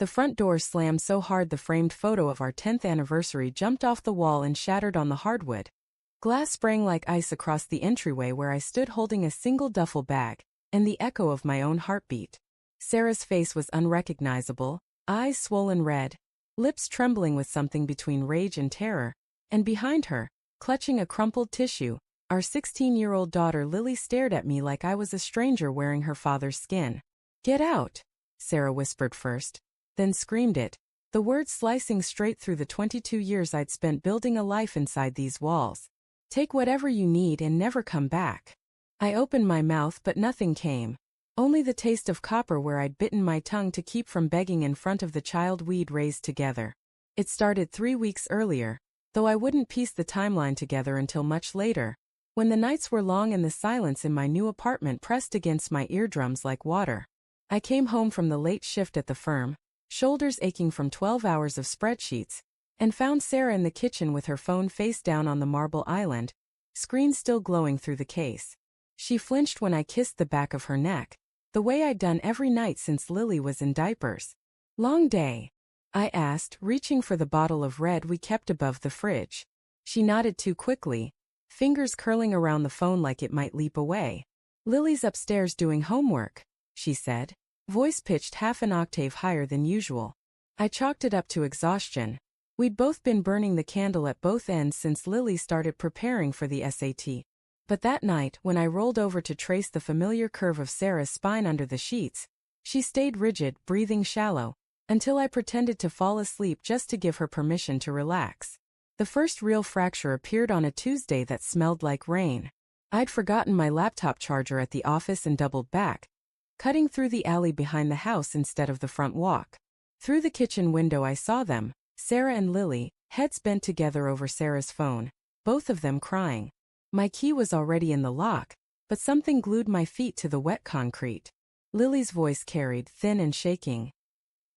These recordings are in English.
The front door slammed so hard the framed photo of our 10th anniversary jumped off the wall and shattered on the hardwood. Glass sprang like ice across the entryway where I stood holding a single duffel bag, and the echo of my own heartbeat. Sarah's face was unrecognizable, eyes swollen red, lips trembling with something between rage and terror, and behind her, clutching a crumpled tissue, our 16-year-old daughter Lily stared at me like I was a stranger wearing her father's skin. "Get out," Sarah whispered first, then screamed it, the words slicing straight through the 22 years I'd spent building a life inside these walls. "Take whatever you need and never come back." I opened my mouth but nothing came. Only the taste of copper where I'd bitten my tongue to keep from begging in front of the child we'd raised together. It started 3 weeks earlier, though I wouldn't piece the timeline together until much later, when the nights were long and the silence in my new apartment pressed against my eardrums like water. I came home from the late shift at the firm, shoulders aching from 12 hours of spreadsheets, and found Sarah in the kitchen with her phone face down on the marble island, screen still glowing through the case. She flinched when I kissed the back of her neck, the way I'd done every night since Lily was in diapers. "Long day?" I asked, reaching for the bottle of red we kept above the fridge. She nodded too quickly, fingers curling around the phone like it might leap away. "Lily's upstairs doing homework," she said, voice pitched half an octave higher than usual. I chalked it up to exhaustion. We'd both been burning the candle at both ends since Lily started preparing for the SAT. But that night, when I rolled over to trace the familiar curve of Sarah's spine under the sheets, she stayed rigid, breathing shallow, until I pretended to fall asleep just to give her permission to relax. The first real fracture appeared on a Tuesday that smelled like rain. I'd forgotten my laptop charger at the office and doubled back, cutting through the alley behind the house instead of the front walk. Through the kitchen window I saw them, Sarah and Lily, heads bent together over Sarah's phone, both of them crying. My key was already in the lock, but something glued my feet to the wet concrete. Lily's voice carried, thin and shaking.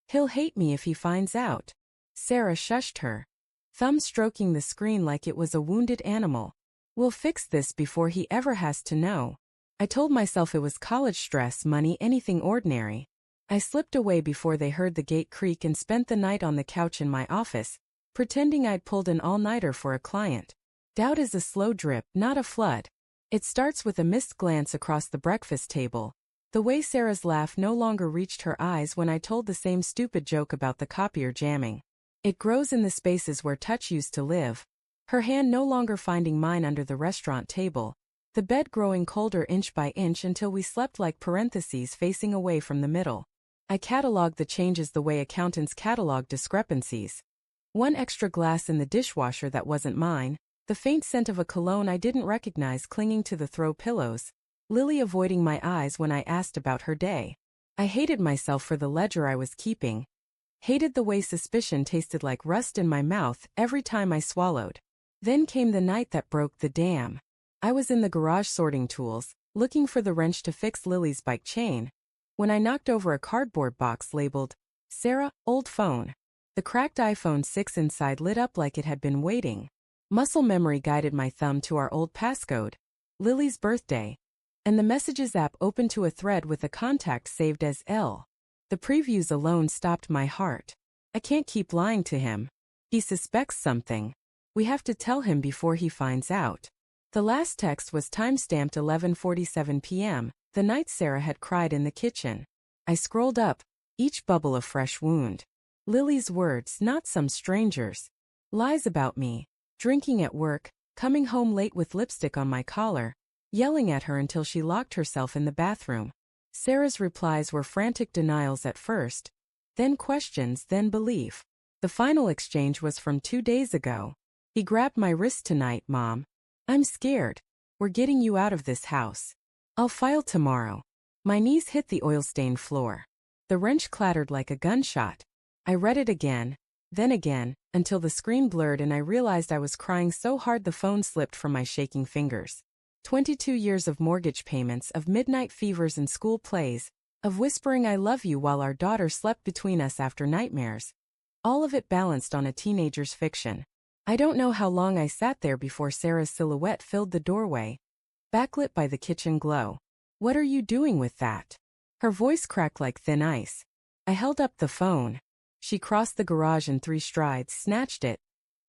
"He'll hate me if he finds out." Sarah shushed her, thumb stroking the screen like it was a wounded animal. "We'll fix this before he ever has to know." I told myself it was college stress, money, anything ordinary. I slipped away before they heard the gate creak and spent the night on the couch in my office, pretending I'd pulled an all-nighter for a client. Doubt is a slow drip, not a flood. It starts with a missed glance across the breakfast table, the way Sarah's laugh no longer reached her eyes when I told the same stupid joke about the copier jamming. It grows in the spaces where touch used to live, her hand no longer finding mine under the restaurant table, the bed growing colder inch by inch until we slept like parentheses facing away from the middle. I cataloged the changes the way accountants catalog discrepancies. One extra glass in the dishwasher that wasn't mine, the faint scent of a cologne I didn't recognize clinging to the throw pillows, Lily avoiding my eyes when I asked about her day. I hated myself for the ledger I was keeping. Hated the way suspicion tasted like rust in my mouth every time I swallowed. Then came the night that broke the dam. I was in the garage sorting tools, looking for the wrench to fix Lily's bike chain, when I knocked over a cardboard box labeled, "Sarah, old phone." The cracked iPhone 6 inside lit up like it had been waiting. Muscle memory guided my thumb to our old passcode, Lily's birthday, and the Messages app opened to a thread with a contact saved as L. The previews alone stopped my heart. I can't keep lying to him. He suspects something. We have to tell him before he finds out. The last text was time-stamped 11:47 p.m., the night Sarah had cried in the kitchen. I scrolled up, each bubble a fresh wound. Lily's words, not some strangers. Lies about me. Drinking at work, coming home late with lipstick on my collar, yelling at her until she locked herself in the bathroom. Sarah's replies were frantic denials at first, then questions, then belief. The final exchange was from 2 days ago. "He grabbed my wrist tonight, Mom. I'm scared. We're getting you out of this house. I'll file tomorrow." My knees hit the oil-stained floor. The wrench clattered like a gunshot. I read it again, until the screen blurred and I realized I was crying so hard the phone slipped from my shaking fingers. 22 years of mortgage payments, of midnight fevers and school plays, of whispering I love you while our daughter slept between us after nightmares. All of it balanced on a teenager's fiction. I don't know how long I sat there before Sarah's silhouette filled the doorway, backlit by the kitchen glow. "What are you doing with that?" Her voice cracked like thin ice. I held up the phone. She crossed the garage in 3 strides, snatched it,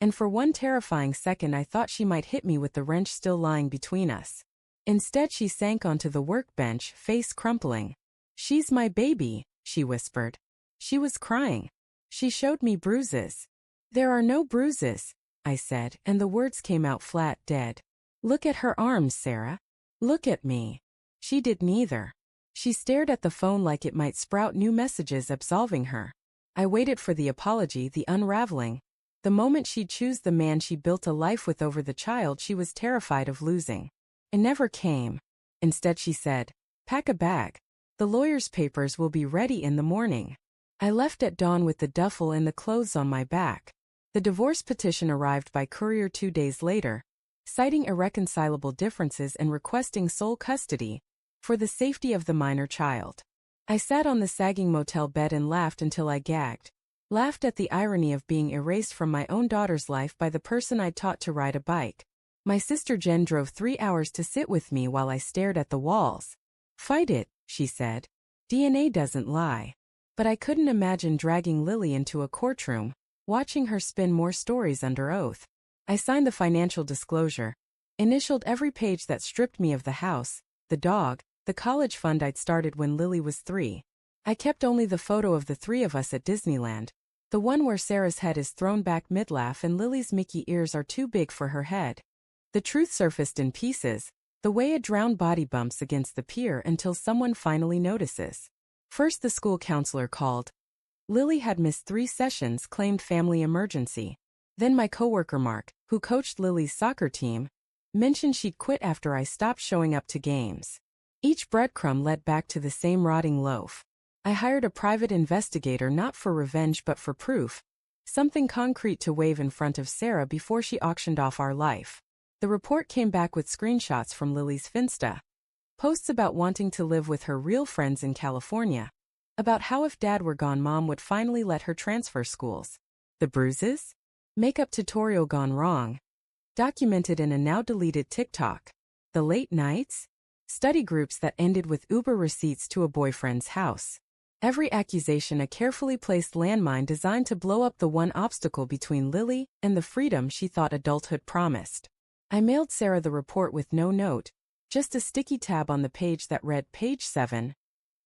and for one terrifying second I thought she might hit me with the wrench still lying between us. Instead she sank onto the workbench, face crumpling. "She's my baby," she whispered. She was crying. She showed me bruises. "There are no bruises," I said, and the words came out flat, dead. "Look at her arms, Sarah. Look at me." She did neither. She stared at the phone like it might sprout new messages absolving her. I waited for the apology, the unraveling. The moment she'd choose the man she built a life with over the child she was terrified of losing. It never came. Instead she said, "Pack a bag. The lawyer's papers will be ready in the morning." I left at dawn with the duffel and the clothes on my back. The divorce petition arrived by courier 2 days later, citing irreconcilable differences and requesting sole custody for the safety of the minor child. I sat on the sagging motel bed and laughed until I gagged. Laughed at the irony of being erased from my own daughter's life by the person I'd taught to ride a bike. My sister Jen drove 3 hours to sit with me while I stared at the walls. "Fight it," she said. "DNA doesn't lie." But I couldn't imagine dragging Lily into a courtroom, watching her spin more stories under oath. I signed the financial disclosure, initialed every page that stripped me of the house, the dog, the college fund I'd started when Lily was 3. I kept only the photo of the 3 of us at Disneyland, the one where Sarah's head is thrown back mid-laugh and Lily's Mickey ears are too big for her head. The truth surfaced in pieces, the way a drowned body bumps against the pier until someone finally notices. First the school counselor called. Lily had missed 3 sessions, claimed family emergency. Then my coworker Mark, who coached Lily's soccer team, mentioned she'd quit after I stopped showing up to games. Each breadcrumb led back to the same rotting loaf. I hired a private investigator not for revenge but for proof, something concrete to wave in front of Sarah before she auctioned off our life. The report came back with screenshots from Lily's Finsta. Posts about wanting to live with her real friends in California. About how if Dad were gone Mom would finally let her transfer schools. The bruises? Makeup tutorial gone wrong. Documented in a now-deleted TikTok. The late nights? Study groups that ended with Uber receipts to a boyfriend's house. Every accusation a carefully placed landmine designed to blow up the one obstacle between Lily and the freedom she thought adulthood promised. I mailed Sarah the report with no note, just a sticky tab on the page that read Page 7.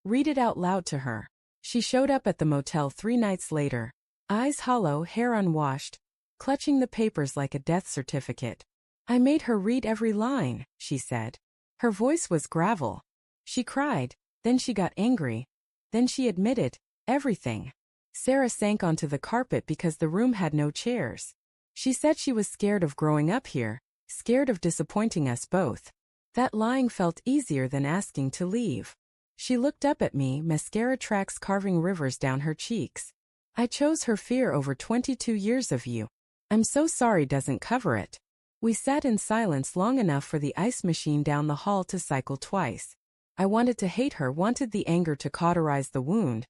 Read it out loud to her. She showed up at the motel 3 nights later, eyes hollow, hair unwashed, clutching the papers like a death certificate. "I made her read every line," she said. Her voice was gravel. She cried, then she got angry. Then she admitted everything. Sarah sank onto the carpet because the room had no chairs. She said she was scared of growing up here, scared of disappointing us both. That lying felt easier than asking to leave. She looked up at me, mascara tracks carving rivers down her cheeks. "I chose her fear over 22 years of you. I'm so sorry doesn't cover it." We sat in silence long enough for the ice machine down the hall to cycle twice. I wanted to hate her, wanted the anger to cauterize the wound,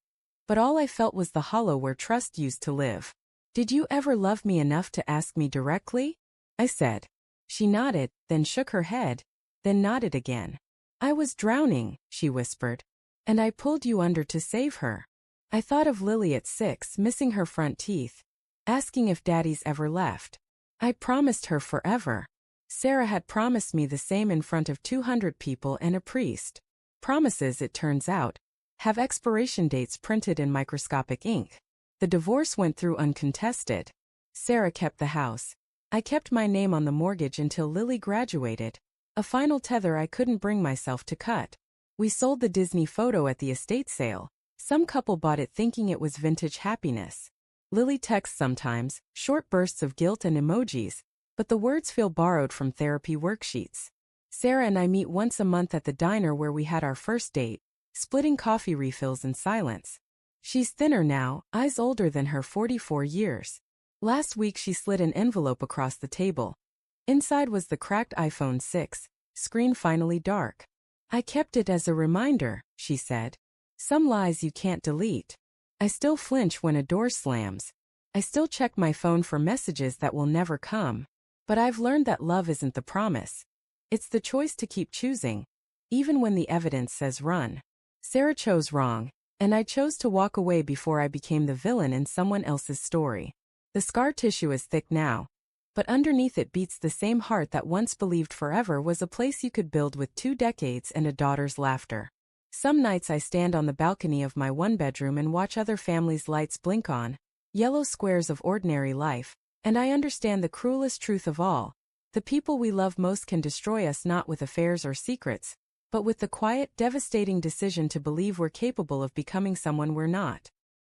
but all I felt was the hollow where trust used to live. "Did you ever love me enough to ask me directly?" I said. She nodded, then shook her head, then nodded again. "I was drowning," she whispered, "and I pulled you under to save her." I thought of Lily at 6, missing her front teeth, asking if Daddy's ever left. I promised her forever. Sarah had promised me the same in front of 200 people and a priest. Promises, it turns out, have expiration dates printed in microscopic ink. The divorce went through uncontested. Sarah kept the house. I kept my name on the mortgage until Lily graduated, a final tether I couldn't bring myself to cut. We sold the Disney photo at the estate sale. Some couple bought it thinking it was vintage happiness. Lily texts sometimes, short bursts of guilt and emojis, but the words feel borrowed from therapy worksheets. Sarah and I meet once a month at the diner where we had our first date, splitting coffee refills in silence. She's thinner now, eyes older than her 44 years. Last week she slid an envelope across the table. Inside was the cracked iPhone 6, screen finally dark. "I kept it as a reminder," she said. "Some lies you can't delete." I still flinch when a door slams. I still check my phone for messages that will never come. But I've learned that love isn't the promise. It's the choice to keep choosing, even when the evidence says run. Sarah chose wrong, And I chose to walk away before I became the villain in someone else's story. The scar tissue is thick now, but underneath it beats the same heart that once believed forever was a place you could build with 2 decades and a daughter's laughter. Some nights I stand on the balcony of my one-bedroom and watch other families' lights blink on, yellow squares of ordinary life, and I understand the cruelest truth of all. The people we love most can destroy us not with affairs or secrets, but with the quiet, devastating decision to believe we're capable of becoming someone we're not.